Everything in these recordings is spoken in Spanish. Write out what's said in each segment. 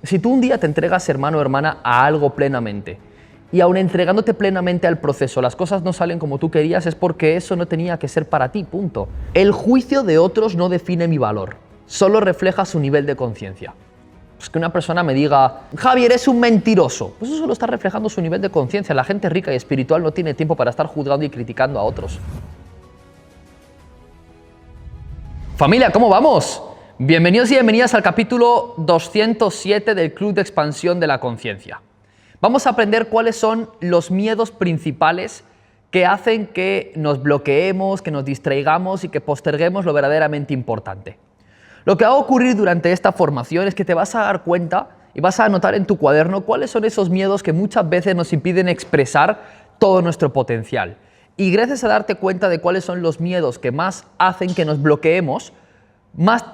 Si tú un día te entregas, hermano o hermana, a algo plenamente, y aun entregándote plenamente al proceso, las cosas no salen como tú querías, es porque eso no tenía que ser para ti, punto. El juicio de otros no define mi valor, solo refleja su nivel de conciencia. Pues que una persona me diga, Javi, eres un mentiroso, pues eso solo está reflejando su nivel de conciencia. La gente rica y espiritual no tiene tiempo para estar juzgando y criticando a otros. Familia, ¿cómo vamos? Bienvenidos y bienvenidas al capítulo 207 del Club de Expansión de la Conciencia. Vamos a aprender cuáles son los miedos principales que hacen que nos bloqueemos, que nos distraigamos y que posterguemos lo verdaderamente importante. Lo que va a ocurrir durante esta formación es que te vas a dar cuenta y vas a anotar en tu cuaderno cuáles son esos miedos que muchas veces nos impiden expresar todo nuestro potencial. Y gracias a darte cuenta de cuáles son los miedos que más hacen que nos bloqueemos, más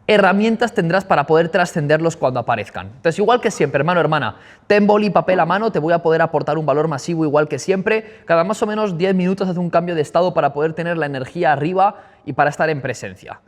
herramientas tendrás para poder trascenderlos cuando aparezcan. Entonces, igual que siempre, hermano, hermana, ten boli y papel a mano, te voy a poder aportar un valor masivo igual que siempre. Cada más o menos 10 minutos haz un cambio de estado para poder tener la energía arriba y para estar en presencia.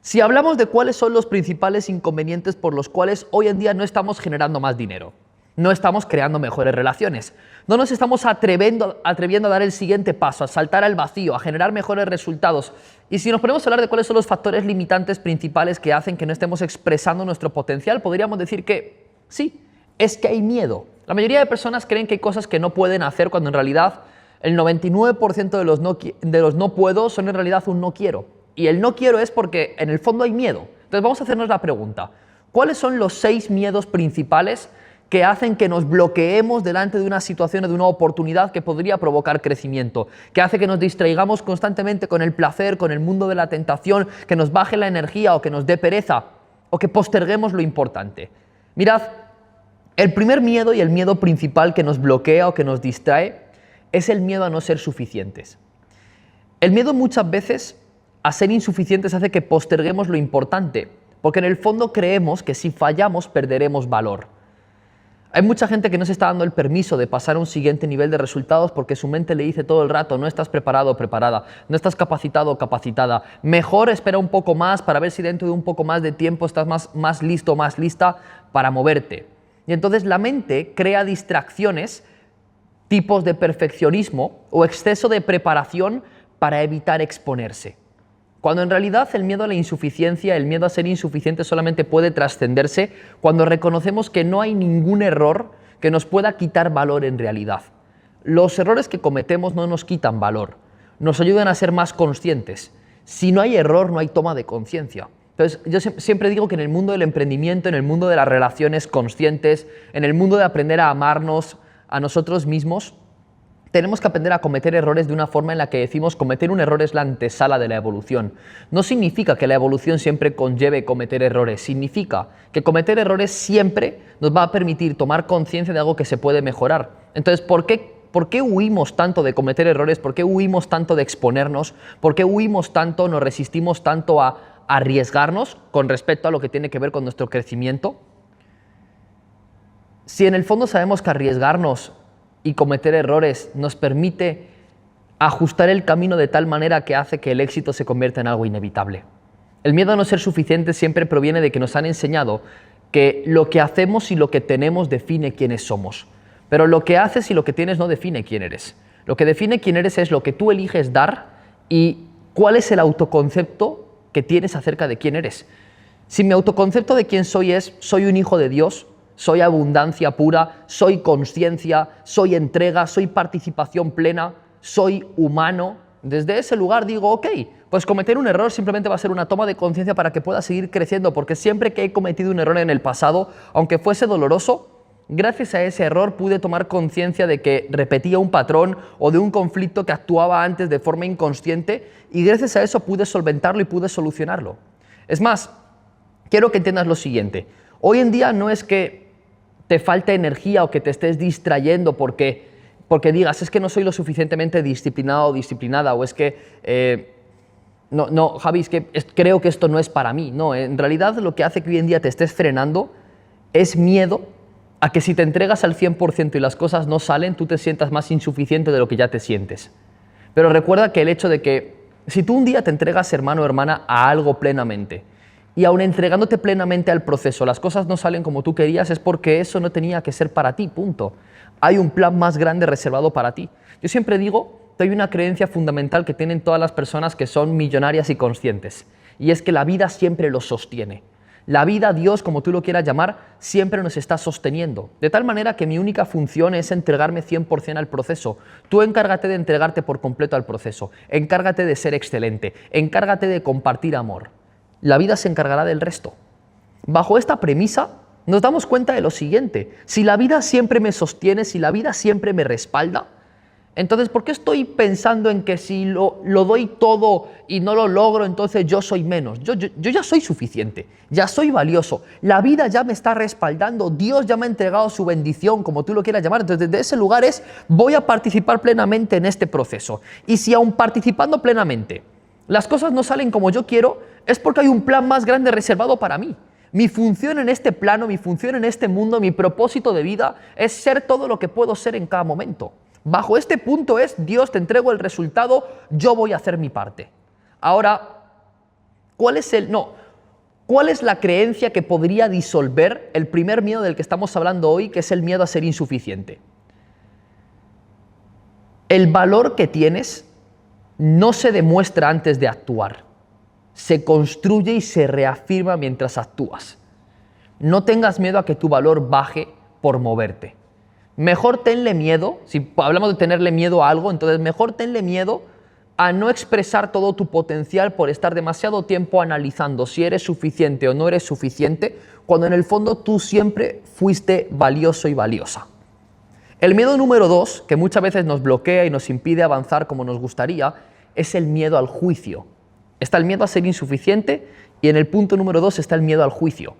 Si hablamos de cuáles son los principales inconvenientes por los cuales hoy en día no estamos generando más dinero, no estamos creando mejores relaciones, no nos estamos atreviendo a dar el siguiente paso, a saltar al vacío, a generar mejores resultados. Y si nos ponemos a hablar de cuáles son los factores limitantes principales que hacen que no estemos expresando nuestro potencial, podríamos decir que sí, es que hay miedo. La mayoría de personas creen que hay cosas que no pueden hacer cuando en realidad el 99% de los no puedo son en realidad un no quiero. Y el no quiero es porque en el fondo hay miedo. Entonces vamos a hacernos la pregunta, ¿cuáles son los 6 miedos principales que hacen que nos bloqueemos delante de una situación o de una oportunidad que podría provocar crecimiento, que hace que nos distraigamos constantemente con el placer, con el mundo de la tentación, que nos baje la energía o que nos dé pereza o que posterguemos lo importante? Mirad, el primer miedo y el miedo principal que nos bloquea o que nos distrae es el miedo a no ser suficientes. El miedo muchas veces a ser insuficientes hace que posterguemos lo importante, porque en el fondo creemos que si fallamos perderemos valor. Hay mucha gente que no se está dando el permiso de pasar a un siguiente nivel de resultados porque su mente le dice todo el rato, no estás preparado o preparada, no estás capacitado o capacitada, mejor espera un poco más para ver si dentro de un poco más de tiempo estás más listo o más lista para moverte. Y entonces la mente crea distracciones, tipos de perfeccionismo o exceso de preparación para evitar exponerse. Cuando en realidad el miedo a la insuficiencia, el miedo a ser insuficiente solamente puede trascenderse cuando reconocemos que no hay ningún error que nos pueda quitar valor en realidad. Los errores que cometemos no nos quitan valor, nos ayudan a ser más conscientes. Si no hay error, no hay toma de conciencia. Entonces, yo siempre digo que en el mundo del emprendimiento, en el mundo de las relaciones conscientes, en el mundo de aprender a amarnos a nosotros mismos, tenemos que aprender a cometer errores de una forma en la que decimos cometer un error es la antesala de la evolución. No significa que la evolución siempre conlleve cometer errores, significa que cometer errores siempre nos va a permitir tomar conciencia de algo que se puede mejorar. Entonces, ¿por qué huimos tanto de cometer errores? ¿Por qué huimos tanto de exponernos? ¿Por qué huimos tanto, nos resistimos tanto a arriesgarnos con respecto a lo que tiene que ver con nuestro crecimiento? Si en el fondo sabemos que arriesgarnos y cometer errores nos permite ajustar el camino de tal manera que hace que el éxito se convierta en algo inevitable. El miedo a no ser suficiente siempre proviene de que nos han enseñado que lo que hacemos y lo que tenemos define quiénes somos. Pero lo que haces y lo que tienes no define quién eres. Lo que define quién eres es lo que tú eliges dar y cuál es el autoconcepto que tienes acerca de quién eres. Si mi autoconcepto de quién soy es soy un hijo de Dios, soy abundancia pura, soy conciencia, soy entrega, soy participación plena, soy humano. Desde ese lugar digo, ok, pues cometer un error simplemente va a ser una toma de conciencia para que pueda seguir creciendo, porque siempre que he cometido un error en el pasado, aunque fuese doloroso, gracias a ese error pude tomar conciencia de que repetía un patrón o de un conflicto que actuaba antes de forma inconsciente y gracias a eso pude solventarlo y pude solucionarlo. Es más, quiero que entiendas lo siguiente. Hoy en día no es que te falte energía o que te estés distrayendo porque digas es que no soy lo suficientemente disciplinado o disciplinada o es que no, Javi, es que creo que esto no es para mí. No, en realidad lo que hace que hoy en día te estés frenando es miedo a que si te entregas al 100% y las cosas no salen, tú te sientas más insuficiente de lo que ya te sientes. Pero recuerda que el hecho de que si tú un día te entregas, hermano o hermana, a algo plenamente y aun entregándote plenamente al proceso, las cosas no salen como tú querías, es porque eso no tenía que ser para ti, punto. Hay un plan más grande reservado para ti. Yo siempre digo que hay una creencia fundamental que tienen todas las personas que son millonarias y conscientes, y es que la vida siempre los sostiene. La vida, Dios, como tú lo quieras llamar, siempre nos está sosteniendo. De tal manera que mi única función es entregarme 100% al proceso. Tú encárgate de entregarte por completo al proceso. Encárgate de ser excelente. Encárgate de compartir amor. La vida se encargará del resto. Bajo esta premisa, nos damos cuenta de lo siguiente. Si la vida siempre me sostiene, si la vida siempre me respalda, entonces, ¿por qué estoy pensando en que si lo doy todo y no lo logro, entonces yo soy menos? Yo ya soy suficiente, ya soy valioso, la vida ya me está respaldando, Dios ya me ha entregado su bendición, como tú lo quieras llamar. Entonces, desde ese lugar voy a participar plenamente en este proceso. Y si aún participando plenamente las cosas no salen como yo quiero, es porque hay un plan más grande reservado para mí. Mi función en este plano, mi función en este mundo, mi propósito de vida es ser todo lo que puedo ser en cada momento. Bajo este punto es, Dios, te entrego el resultado, yo voy a hacer mi parte. Ahora, ¿cuál es la creencia que podría disolver el primer miedo del que estamos hablando hoy, que es el miedo a ser insuficiente? El valor que tienes no se demuestra antes de actuar, se construye y se reafirma mientras actúas. No tengas miedo a que tu valor baje por moverte. Mejor tenle miedo, si hablamos de tenerle miedo a algo, entonces mejor tenle miedo a no expresar todo tu potencial por estar demasiado tiempo analizando si eres suficiente o no eres suficiente, cuando en el fondo tú siempre fuiste valioso y valiosa. El miedo número 2, que muchas veces nos bloquea y nos impide avanzar como nos gustaría, es el miedo al juicio. Está el miedo a ser insuficiente y en el punto número 2 está el miedo al juicio.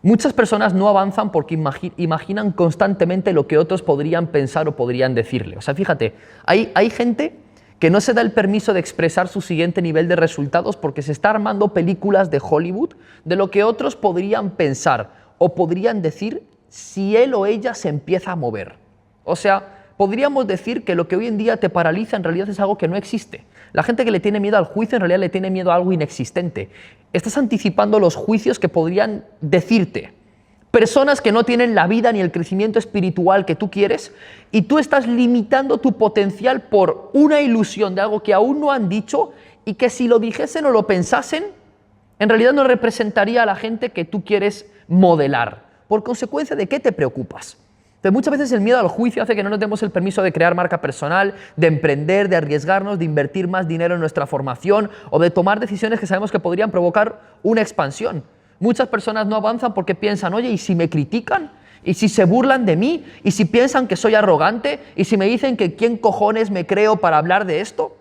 Muchas personas no avanzan porque imaginan constantemente lo que otros podrían pensar o podrían decirle. O sea, fíjate, hay gente que no se da el permiso de expresar su siguiente nivel de resultados porque se está armando películas de Hollywood de lo que otros podrían pensar o podrían decir si él o ella se empieza a mover. O sea, podríamos decir que lo que hoy en día te paraliza en realidad es algo que no existe. La gente que le tiene miedo al juicio en realidad le tiene miedo a algo inexistente. Estás anticipando los juicios que podrían decirte. Personas que no tienen la vida ni el crecimiento espiritual que tú quieres y tú estás limitando tu potencial por una ilusión de algo que aún no han dicho y que si lo dijesen o lo pensasen, en realidad no representaría a la gente que tú quieres modelar. Por consecuencia, ¿de qué te preocupas? Entonces, muchas veces el miedo al juicio hace que no nos demos el permiso de crear marca personal, de emprender, de arriesgarnos, de invertir más dinero en nuestra formación o de tomar decisiones que sabemos que podrían provocar una expansión. Muchas personas no avanzan porque piensan, oye, ¿y si me critican? ¿Y si se burlan de mí? ¿Y si piensan que soy arrogante? ¿Y si me dicen que quién cojones me creo para hablar de esto?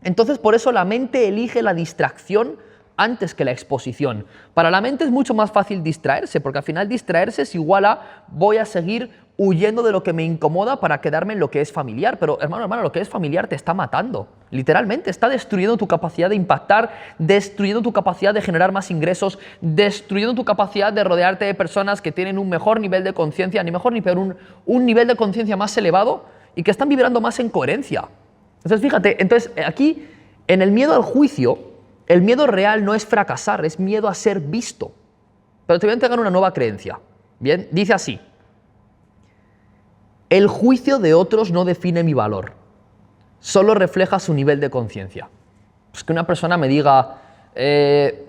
Entonces, por eso la mente elige la distracción antes que la exposición. Para la mente es mucho más fácil distraerse, porque al final distraerse es igual a voy a seguir huyendo de lo que me incomoda para quedarme en lo que es familiar. Pero hermano, lo que es familiar te está matando. Literalmente, está destruyendo tu capacidad de impactar, destruyendo tu capacidad de generar más ingresos, destruyendo tu capacidad de rodearte de personas que tienen un mejor nivel de conciencia, ni mejor ni peor, un nivel de conciencia más elevado y que están vibrando más en coherencia. Entonces, fíjate, aquí, en el miedo al juicio, el miedo real no es fracasar, es miedo a ser visto. Pero te voy a entregar una nueva creencia. Bien, dice así: el juicio de otros no define mi valor, solo refleja su nivel de conciencia. Pues que una persona me diga,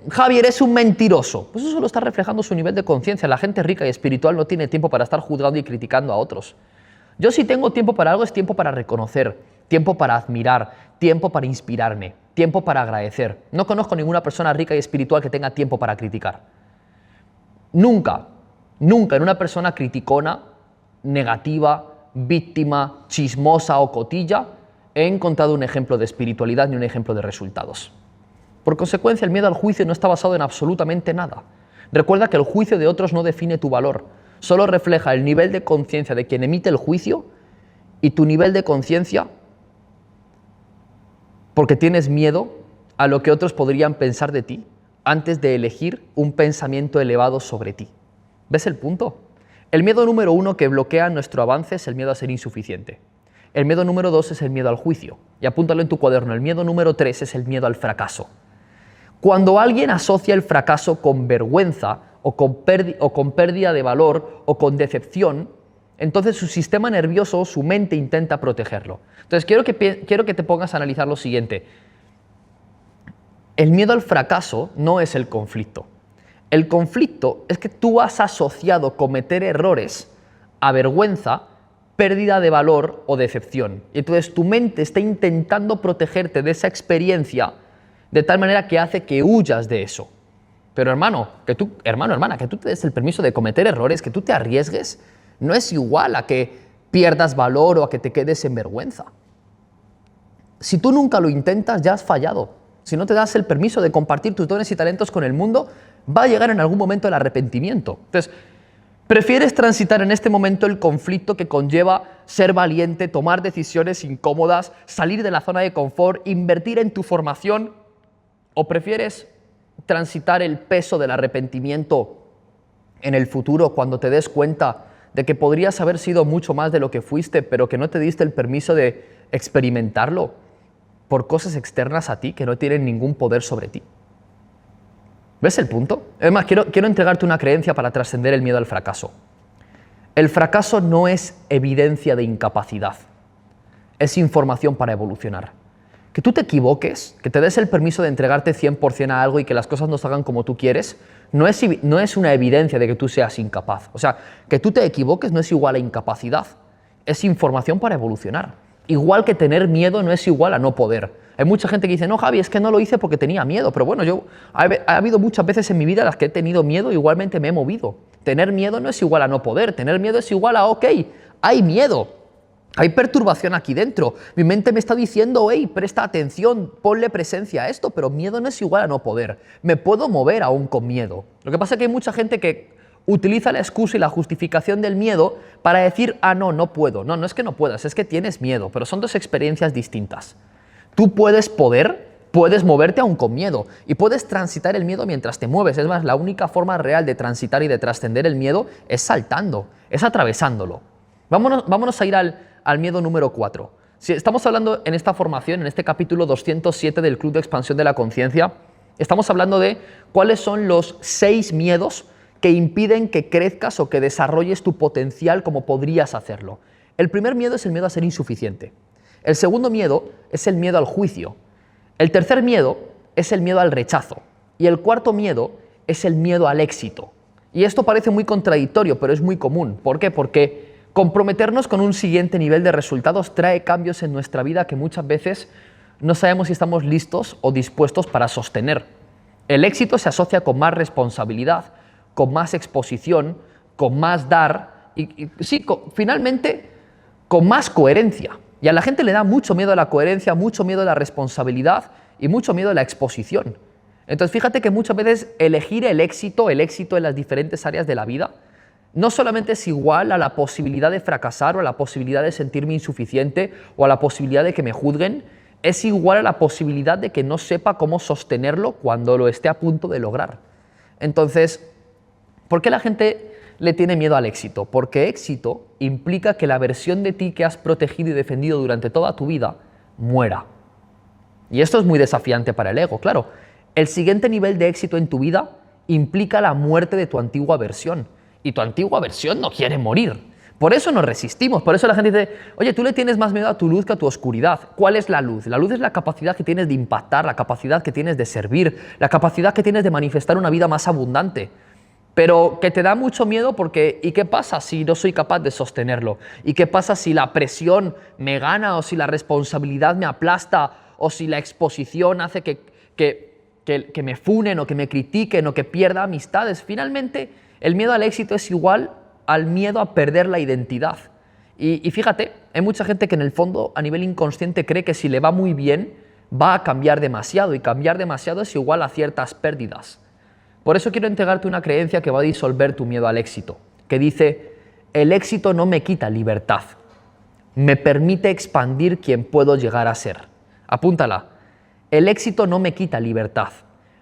Javi, eres un mentiroso, pues eso solo está reflejando su nivel de conciencia. La gente rica y espiritual no tiene tiempo para estar juzgando y criticando a otros. Yo si tengo tiempo para algo es tiempo para reconocer, tiempo para admirar, tiempo para inspirarme, tiempo para agradecer. No conozco ninguna persona rica y espiritual que tenga tiempo para criticar. Nunca en una persona criticona, negativa, víctima, chismosa o cotilla, he encontrado un ejemplo de espiritualidad ni un ejemplo de resultados. Por consecuencia, el miedo al juicio no está basado en absolutamente nada. Recuerda que el juicio de otros no define tu valor, solo refleja el nivel de conciencia de quien emite el juicio y tu nivel de conciencia porque tienes miedo a lo que otros podrían pensar de ti antes de elegir un pensamiento elevado sobre ti. ¿Ves el punto? El miedo número 1 que bloquea nuestro avance es el miedo a ser insuficiente. El miedo número 2 es el miedo al juicio. Y apúntalo en tu cuaderno, el miedo número 3 es el miedo al fracaso. Cuando alguien asocia el fracaso con vergüenza o con pérdida de valor o con decepción, entonces su sistema nervioso, su mente intenta protegerlo. Entonces quiero que te pongas a analizar lo siguiente. El miedo al fracaso no es el conflicto. El conflicto es que tú has asociado cometer errores a vergüenza, pérdida de valor o decepción. Y entonces tu mente está intentando protegerte de esa experiencia de tal manera que hace que huyas de eso. Pero hermana, que tú te des el permiso de cometer errores, que tú te arriesgues, no es igual a que pierdas valor o a que te quedes en vergüenza. Si tú nunca lo intentas, ya has fallado. Si no te das el permiso de compartir tus dones y talentos con el mundo, va a llegar en algún momento el arrepentimiento. Entonces, prefieres transitar en este momento el conflicto que conlleva ser valiente, tomar decisiones incómodas, salir de la zona de confort, invertir en tu formación, o prefieres transitar el peso del arrepentimiento en el futuro cuando te des cuenta de que podrías haber sido mucho más de lo que fuiste, pero que no te diste el permiso de experimentarlo por cosas externas a ti que no tienen ningún poder sobre ti. ¿Ves el punto? Además, quiero entregarte una creencia para trascender el miedo al fracaso. El fracaso no es evidencia de incapacidad, es información para evolucionar. Que tú te equivoques, que te des el permiso de entregarte 100% a algo y que las cosas no salgan como tú quieres, no es una evidencia de que tú seas incapaz. O sea, que tú te equivoques no es igual a incapacidad, es información para evolucionar. Igual que tener miedo no es igual a no poder. Hay mucha gente que dice, no, Javi, es que no lo hice porque tenía miedo. Pero bueno, ha habido muchas veces en mi vida en las que he tenido miedo y igualmente me he movido. Tener miedo no es igual a no poder. Tener miedo es igual a, ok, hay miedo. Hay perturbación aquí dentro. Mi mente me está diciendo, hey, presta atención, ponle presencia a esto, pero miedo no es igual a no poder. Me puedo mover aún con miedo. Lo que pasa es que hay mucha gente que utiliza la excusa y la justificación del miedo para decir, no puedo. No es que no puedas, es que tienes miedo, pero son dos experiencias distintas. Tú puedes moverte aún con miedo y puedes transitar el miedo mientras te mueves. Es más, la única forma real de transitar y de trascender el miedo es saltando, es atravesándolo. Vámonos a ir al miedo número 4. Si estamos hablando en esta formación, en este capítulo 207 del Club de Expansión de la Conciencia, estamos hablando de cuáles son los 6 miedos que impiden que crezcas o que desarrolles tu potencial como podrías hacerlo. El primer miedo es el miedo a ser insuficiente. El segundo miedo es el miedo al juicio. El tercer miedo es el miedo al rechazo. Y el cuarto miedo es el miedo al éxito. Y esto parece muy contradictorio, pero es muy común. ¿Por qué? Porque comprometernos con un siguiente nivel de resultados trae cambios en nuestra vida que muchas veces no sabemos si estamos listos o dispuestos para sostener. El éxito se asocia con más responsabilidad, con más exposición, con más dar y finalmente con más coherencia. Y a la gente le da mucho miedo a la coherencia, mucho miedo a la responsabilidad y mucho miedo a la exposición. Entonces fíjate que muchas veces elegir el éxito en las diferentes áreas de la vida, no solamente es igual a la posibilidad de fracasar o a la posibilidad de sentirme insuficiente o a la posibilidad de que me juzguen, es igual a la posibilidad de que no sepa cómo sostenerlo cuando lo esté a punto de lograr. Entonces, ¿por qué la gente le tiene miedo al éxito? Porque éxito implica que la versión de ti que has protegido y defendido durante toda tu vida muera. Y esto es muy desafiante para el ego, claro. El siguiente nivel de éxito en tu vida implica la muerte de tu antigua versión. Y tu antigua versión no quiere morir. Por eso nos resistimos, por eso la gente dice, oye, tú le tienes más miedo a tu luz que a tu oscuridad. ¿Cuál es la luz? La luz es la capacidad que tienes de impactar, la capacidad que tienes de servir, la capacidad que tienes de manifestar una vida más abundante. Pero que te da mucho miedo porque ¿y qué pasa si no soy capaz de sostenerlo? ¿Y qué pasa si la presión me gana o si la responsabilidad me aplasta o si la exposición hace que me funen o que me critiquen o que pierda amistades? Finalmente, el miedo al éxito es igual al miedo a perder la identidad. Y fíjate, hay mucha gente que en el fondo a nivel inconsciente cree que si le va muy bien va a cambiar demasiado y cambiar demasiado es igual a ciertas pérdidas. Por eso quiero entregarte una creencia que va a disolver tu miedo al éxito, que dice, el éxito no me quita libertad, me permite expandir quien puedo llegar a ser. Apúntala, el éxito no me quita libertad,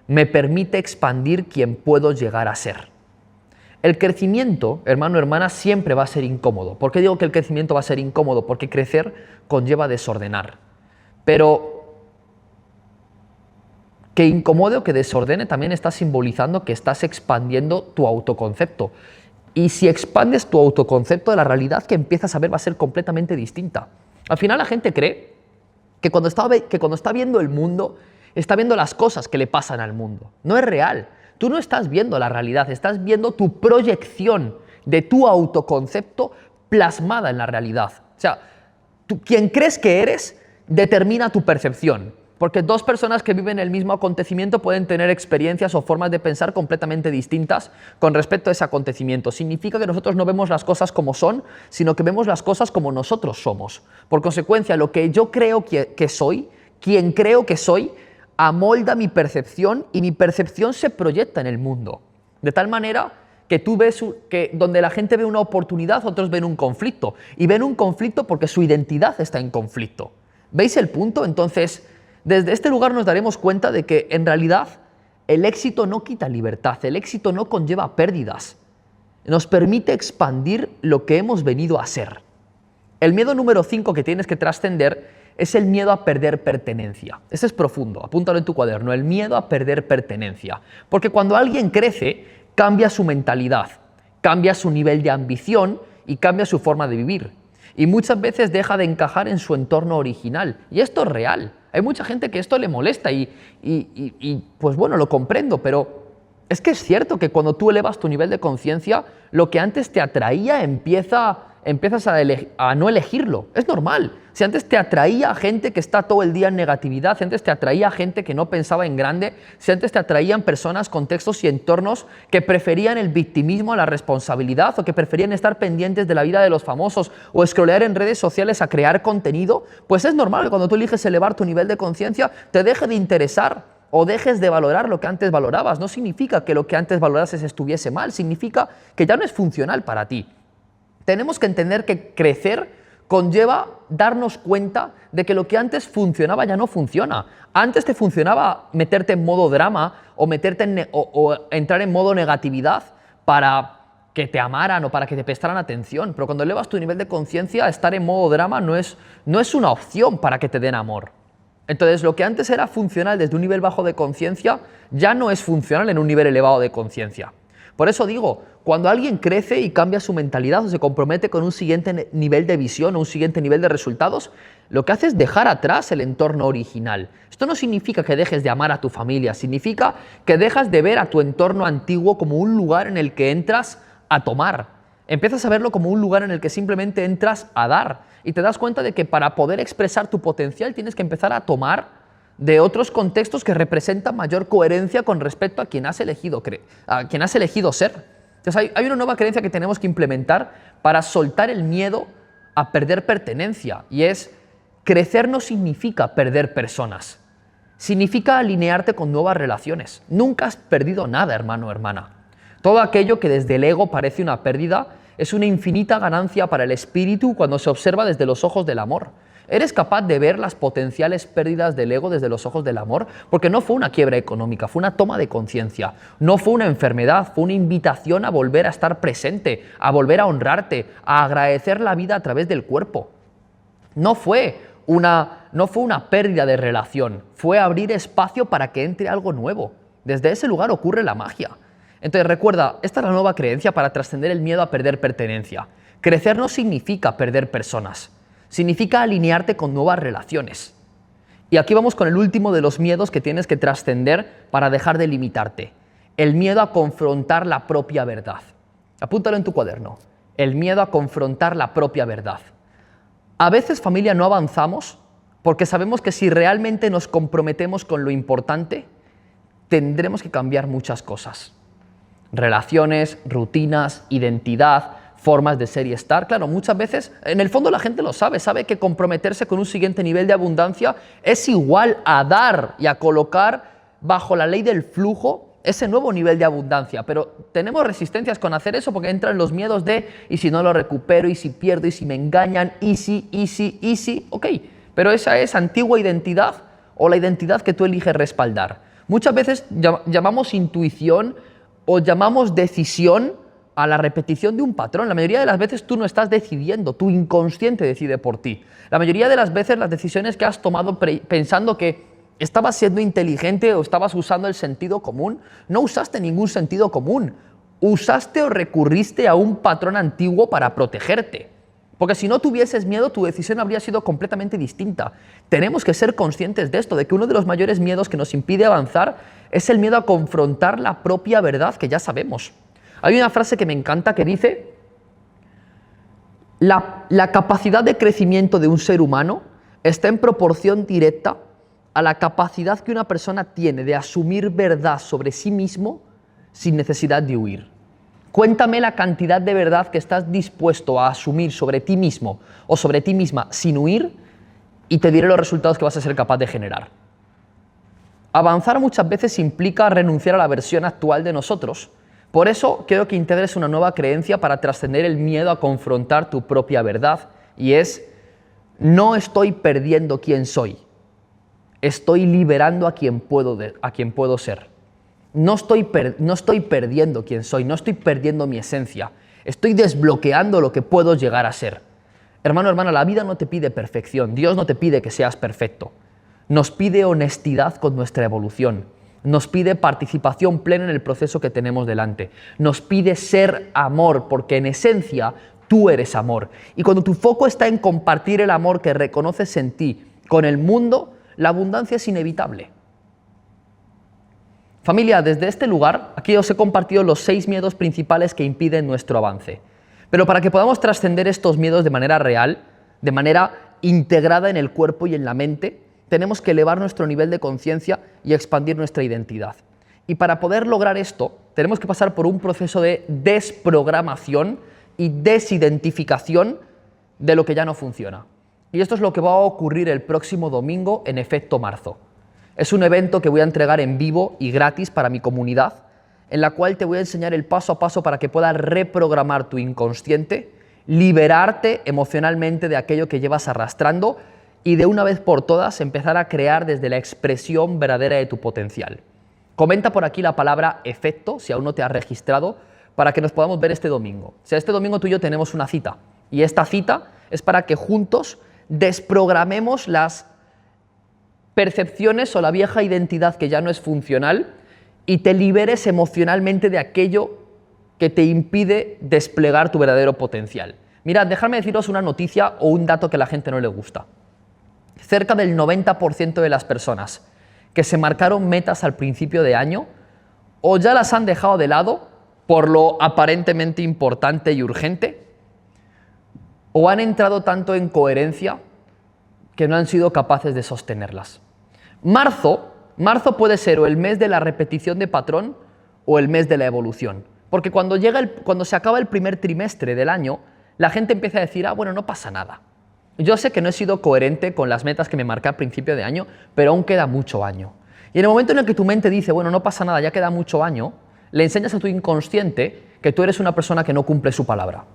me permite expandir quien puedo llegar a ser. El crecimiento, hermano o hermana, siempre va a ser incómodo. ¿Por qué digo que el crecimiento va a ser incómodo? Porque crecer conlleva desordenar. Pero Que incomode o que desordene también está simbolizando que estás expandiendo tu autoconcepto. Y si expandes tu autoconcepto, la realidad que empiezas a ver va a ser completamente distinta. Al final la gente cree que cuando está viendo el mundo, está viendo las cosas que le pasan al mundo. No es real. Tú no estás viendo la realidad, estás viendo tu proyección de tu autoconcepto plasmada en la realidad. O sea, quien crees que eres determina tu percepción. Porque dos personas que viven el mismo acontecimiento pueden tener experiencias o formas de pensar completamente distintas con respecto a ese acontecimiento. Significa que nosotros no vemos las cosas como son, sino que vemos las cosas como nosotros somos. Por consecuencia, lo que yo creo que soy, quien creo que soy, amolda mi percepción y mi percepción se proyecta en el mundo. De tal manera que tú ves que donde la gente ve una oportunidad, otros ven un conflicto. Y ven un conflicto porque su identidad está en conflicto. ¿Veis el punto? Entonces, desde este lugar nos daremos cuenta de que en realidad el éxito no quita libertad, el éxito no conlleva pérdidas. Nos permite expandir lo que hemos venido a ser. El miedo número 5 que tienes que trascender es el miedo a perder pertenencia. Ese es profundo, apúntalo en tu cuaderno, el miedo a perder pertenencia. Porque cuando alguien crece, cambia su mentalidad, cambia su nivel de ambición y cambia su forma de vivir. Y muchas veces deja de encajar en su entorno original. Y esto es real. Hay mucha gente que esto le molesta y pues bueno, lo comprendo, pero es que es cierto que cuando tú elevas tu nivel de conciencia, lo que antes te atraía empiezas a no elegirlo. Es normal. Si antes te atraía a gente que está todo el día en negatividad, si antes te atraía a gente que no pensaba en grande, si antes te atraían personas, contextos y entornos que preferían el victimismo a la responsabilidad o que preferían estar pendientes de la vida de los famosos o scrollear en redes sociales a crear contenido, pues es normal que cuando tú eliges elevar tu nivel de conciencia te deje de interesar o dejes de valorar lo que antes valorabas. No significa que lo que antes valorases estuviese mal, significa que ya no es funcional para ti. Tenemos que entender que crecer conlleva darnos cuenta de que lo que antes funcionaba ya no funciona. Antes te funcionaba meterte en modo drama o entrar en modo negatividad para que te amaran o para que te prestaran atención. Pero cuando elevas tu nivel de conciencia, estar en modo drama no es una opción para que te den amor. Entonces, lo que antes era funcional desde un nivel bajo de conciencia, ya no es funcional en un nivel elevado de conciencia. Por eso digo, cuando alguien crece y cambia su mentalidad o se compromete con un siguiente nivel de visión o un siguiente nivel de resultados, lo que hace es dejar atrás el entorno original. Esto no significa que dejes de amar a tu familia, significa que dejas de ver a tu entorno antiguo como un lugar en el que entras a tomar. Empiezas a verlo como un lugar en el que simplemente entras a dar y te das cuenta de que para poder expresar tu potencial tienes que empezar a tomar de otros contextos que representan mayor coherencia con respecto a quien has elegido ser. Entonces hay una nueva creencia que tenemos que implementar para soltar el miedo a perder pertenencia, y es: crecer no significa perder personas, significa alinearte con nuevas relaciones. Nunca has perdido nada, hermano o hermana. Todo aquello que desde el ego parece una pérdida es una infinita ganancia para el espíritu cuando se observa desde los ojos del amor. ¿Eres capaz de ver las potenciales pérdidas del ego desde los ojos del amor? Porque no fue una quiebra económica, fue una toma de conciencia. No fue una enfermedad, fue una invitación a volver a estar presente, a volver a honrarte, a agradecer la vida a través del cuerpo. No fue una pérdida de relación, fue abrir espacio para que entre algo nuevo. Desde ese lugar ocurre la magia. Entonces recuerda, esta es la nueva creencia para trascender el miedo a perder pertenencia. Crecer no significa perder personas. Significa alinearte con nuevas relaciones. Y aquí vamos con el último de los miedos que tienes que trascender para dejar de limitarte. El miedo a confrontar la propia verdad. Apúntalo en tu cuaderno. El miedo a confrontar la propia verdad. A veces, familia, no avanzamos porque sabemos que si realmente nos comprometemos con lo importante, tendremos que cambiar muchas cosas. Relaciones, rutinas, identidad, formas de ser y estar. Claro, muchas veces, en el fondo la gente lo sabe que comprometerse con un siguiente nivel de abundancia es igual a dar y a colocar bajo la ley del flujo ese nuevo nivel de abundancia, pero tenemos resistencias con hacer eso porque entran los miedos de ¿y si no lo recupero? ¿Y si pierdo? ¿Y si me engañan? ¿Y si? Ok, pero esa es antigua identidad o la identidad que tú eliges respaldar. Muchas veces llamamos intuición o llamamos decisión a la repetición de un patrón. La mayoría de las veces tú no estás decidiendo, tu inconsciente decide por ti. La mayoría de las veces las decisiones que has tomado pensando que ¿Estabas siendo inteligente o estabas usando el sentido común? No usaste ningún sentido común. Usaste o recurriste a un patrón antiguo para protegerte. Porque si no tuvieses miedo, tu decisión habría sido completamente distinta. Tenemos que ser conscientes de esto, de que uno de los mayores miedos que nos impide avanzar es el miedo a confrontar la propia verdad que ya sabemos. Hay una frase que me encanta que dice: la capacidad de crecimiento de un ser humano está en proporción directa a la capacidad que una persona tiene de asumir verdad sobre sí mismo sin necesidad de huir. Cuéntame la cantidad de verdad que estás dispuesto a asumir sobre ti mismo o sobre ti misma sin huir y te diré los resultados que vas a ser capaz de generar. Avanzar muchas veces implica renunciar a la versión actual de nosotros. Por eso quiero que integres una nueva creencia para trascender el miedo a confrontar tu propia verdad, y es: no estoy perdiendo quién soy, estoy liberando a quien puedo ser. No estoy perdiendo quién soy, no estoy perdiendo mi esencia, estoy desbloqueando lo que puedo llegar a ser. Hermano, hermana, la vida no te pide perfección, Dios no te pide que seas perfecto. Nos pide honestidad con nuestra evolución, nos pide participación plena en el proceso que tenemos delante, nos pide ser amor, porque en esencia tú eres amor. Y cuando tu foco está en compartir el amor que reconoces en ti con el mundo, la abundancia es inevitable. Familia, desde este lugar, aquí os he compartido los 6 miedos principales que impiden nuestro avance. Pero para que podamos trascender estos miedos de manera real, de manera integrada en el cuerpo y en la mente, tenemos que elevar nuestro nivel de conciencia y expandir nuestra identidad. Y para poder lograr esto, tenemos que pasar por un proceso de desprogramación y desidentificación de lo que ya no funciona. Y esto es lo que va a ocurrir el próximo domingo en Efecto Marzo. Es un evento que voy a entregar en vivo y gratis para mi comunidad, en la cual te voy a enseñar el paso a paso para que puedas reprogramar tu inconsciente, liberarte emocionalmente de aquello que llevas arrastrando y de una vez por todas empezar a crear desde la expresión verdadera de tu potencial. Comenta por aquí la palabra efecto, si aún no te has registrado, para que nos podamos ver este domingo. O sea, este domingo tú y yo tenemos una cita, y esta cita es para que juntos desprogramemos las percepciones o la vieja identidad que ya no es funcional y te liberes emocionalmente de aquello que te impide desplegar tu verdadero potencial. Mirad, dejadme deciros una noticia o un dato que a la gente no le gusta. Cerca del 90% de las personas que se marcaron metas al principio de año o ya las han dejado de lado por lo aparentemente importante y urgente, o han entrado tanto en coherencia que no han sido capaces de sostenerlas. Marzo puede ser o el mes de la repetición de patrón o el mes de la evolución. Porque cuando se acaba el primer trimestre del año, la gente empieza a decir: bueno, no pasa nada. Yo sé que no he sido coherente con las metas que me marqué al principio de año, pero aún queda mucho año. Y en el momento en el que tu mente dice: bueno, no pasa nada, ya queda mucho año, le enseñas a tu inconsciente que tú eres una persona que no cumple su palabra.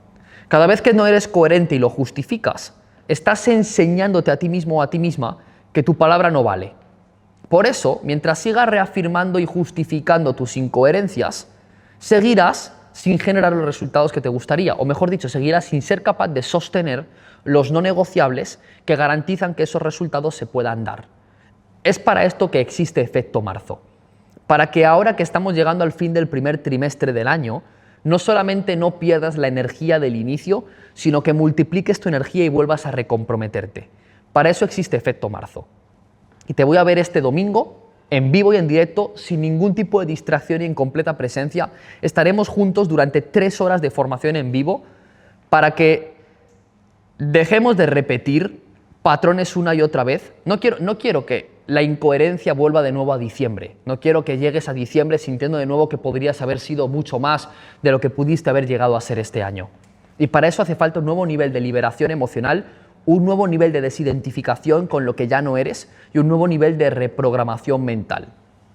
Cada vez que no eres coherente y lo justificas, estás enseñándote a ti mismo o a ti misma que tu palabra no vale. Por eso, mientras sigas reafirmando y justificando tus incoherencias, seguirás sin generar los resultados que te gustaría, o mejor dicho, seguirás sin ser capaz de sostener los no negociables que garantizan que esos resultados se puedan dar. Es para esto que existe Efecto Marzo, para que ahora que estamos llegando al fin del primer trimestre del año, no solamente no pierdas la energía del inicio, sino que multipliques tu energía y vuelvas a recomprometerte. Para eso existe Efecto Marzo. Y te voy a ver este domingo, en vivo y en directo, sin ningún tipo de distracción y en completa presencia. Estaremos juntos durante 3 horas de formación en vivo para que dejemos de repetir patrones una y otra vez. No quiero que la incoherencia vuelva de nuevo a diciembre. No quiero que llegues a diciembre sintiendo de nuevo que podrías haber sido mucho más de lo que pudiste haber llegado a ser este año. Y para eso hace falta un nuevo nivel de liberación emocional, un nuevo nivel de desidentificación con lo que ya no eres y un nuevo nivel de reprogramación mental.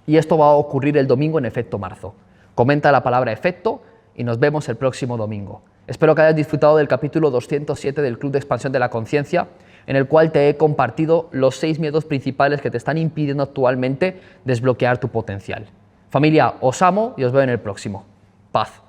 Y esto va a ocurrir el domingo en Efecto Marzo. Comenta la palabra efecto y nos vemos el próximo domingo. Espero que hayas disfrutado del capítulo 207 del Club de Expansión de la Conciencia, en el cual te he compartido los 6 miedos principales que te están impidiendo actualmente desbloquear tu potencial. Familia, os amo y os veo en el próximo. Paz.